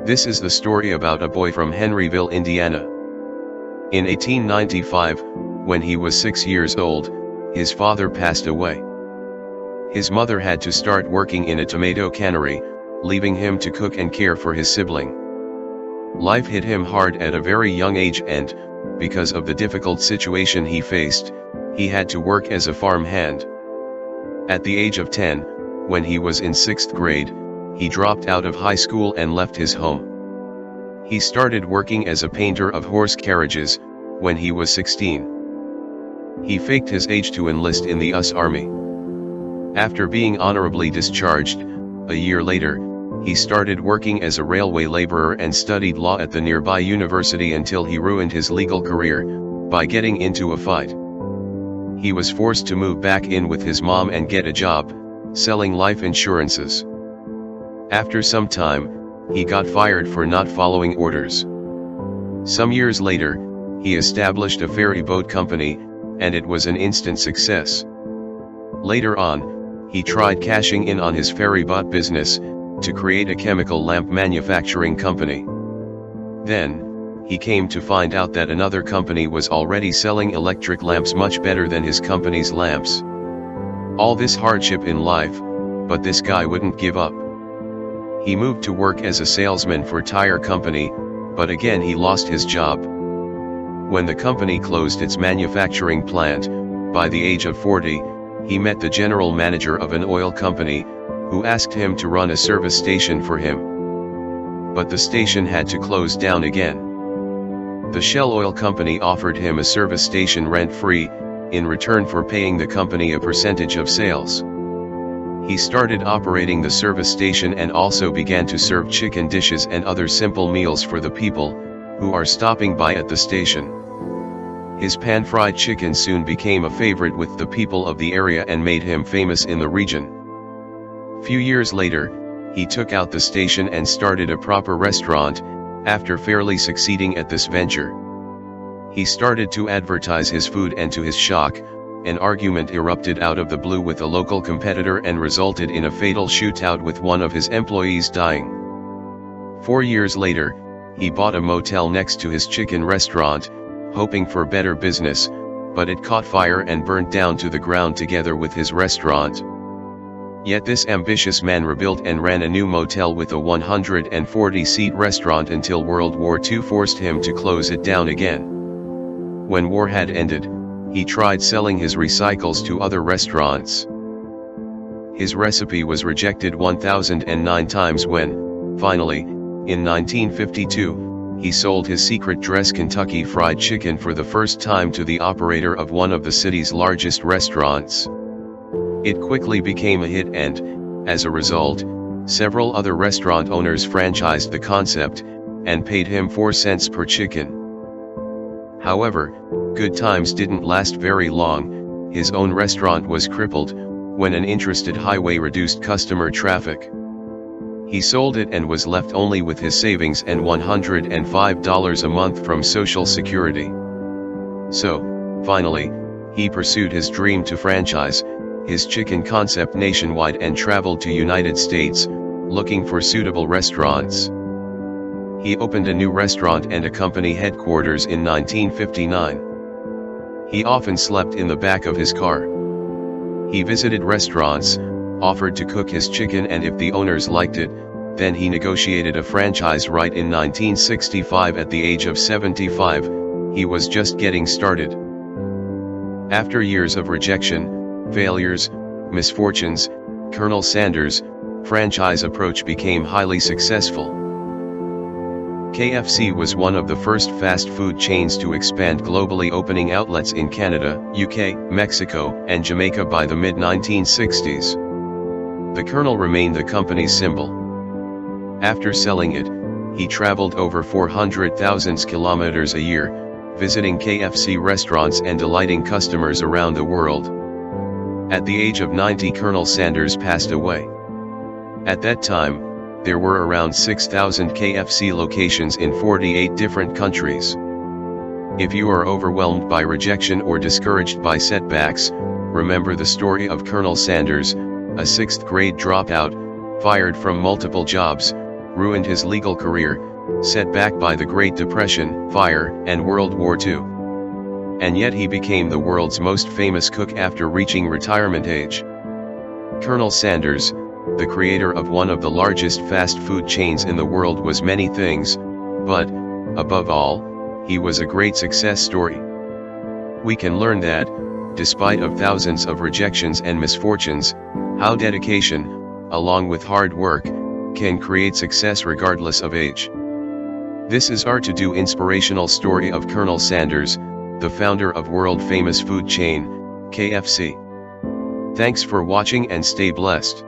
This is the story about a boy from Henryville, Indiana. In 1895, when he was 6 years old, his father passed away. His mother had to start working in a tomato cannery, leaving him to cook and care for his sibling. Life hit him hard at a very young age and, because of the difficult situation he faced, he had to work as a farm hand. At the age of 10, when he was in 6th grade, he dropped out of high school and left his home. He started working as a painter of horse carriages, when he was 16. He faked his age to enlist in the U.S. Army. After being honorably discharged, a year later, he started working as a railway laborer and studied law at the nearby university until he ruined his legal career, by getting into a fight. He was forced to move back in with his mom and get a job, selling life insurances. After some time, he got fired for not following orders. Some years later, he established a ferry boat company, and it was an instant success. Later on, he tried cashing in on his ferry boat business, to create a chemical lamp manufacturing company. Then, he came to find out that another company was already selling electric lamps much better than his company's lamps. All this hardship in life, but this guy wouldn't give up. He moved to work as a salesman for a tire company, but again he lost his job. When the company closed its manufacturing plant, by the age of 40, he met the general manager of an oil company, who asked him to run a service station for him. But the station had to close down again. The Shell Oil Company offered him a service station rent-free, in return for paying the company a percentage of sales. He started operating the service station and also began to serve chicken dishes and other simple meals for the people, who are stopping by at the station. His pan-fried chicken soon became a favorite with the people of the area and made him famous in the region. Few years later, he took out the station and started a proper restaurant, after fairly succeeding at this venture. He started to advertise his food and to his shock, an argument erupted out of the blue with a local competitor and resulted in a fatal shootout with one of his employees dying. 4 years later, he bought a motel next to his chicken restaurant, hoping for better business, but it caught fire and burnt down to the ground together with his restaurant. Yet this ambitious man rebuilt and ran a new motel with a 140-seat restaurant until World War II forced him to close it down again. When war had ended, he tried selling his recycles to other restaurants. His recipe was rejected 1,009 times when, finally, in 1952, he sold his secret dress Kentucky Fried Chicken for the first time to the operator of one of the city's largest restaurants. It quickly became a hit and, as a result, several other restaurant owners franchised the concept, and paid him 4 cents per chicken. However, good times didn't last very long. His own restaurant was crippled, when an interested highway reduced customer traffic. He sold it and was left only with his savings and $105 a month from Social Security. So, finally, he pursued his dream to franchise his chicken concept nationwide and traveled to United States, looking for suitable restaurants. He opened a new restaurant and a company headquarters in 1959. He often slept in the back of his car. He visited restaurants, offered to cook his chicken, and if the owners liked it, then he negotiated a franchise right in 1965 at the age of 75. He was just getting started. After years of rejection, failures, misfortunes, Colonel Sanders' franchise approach became highly successful. KFC was one of the first fast food chains to expand globally, opening outlets in Canada, UK, Mexico, and Jamaica by the mid-1960s. The Colonel remained the company's symbol. After selling it, he traveled over 400,000 kilometers a year, visiting KFC restaurants and delighting customers around the world. At the age of 90, Colonel Sanders passed away. At that time, there were around 6,000 KFC locations in 48 different countries. If you are overwhelmed by rejection or discouraged by setbacks, remember the story of Colonel Sanders, a 6th grade dropout, fired from multiple jobs, ruined his legal career, set back by the Great Depression, fire, and World War II. And yet he became the world's most famous cook after reaching retirement age. Colonel Sanders, the creator of one of the largest fast food chains in the world, was many things, but, above all, he was a great success story. We can learn that, despite of thousands of rejections and misfortunes, how dedication, along with hard work, can create success regardless of age. This is our to-do inspirational story of Colonel Sanders, the founder of world-famous food chain, KFC. Thanks for watching and stay blessed.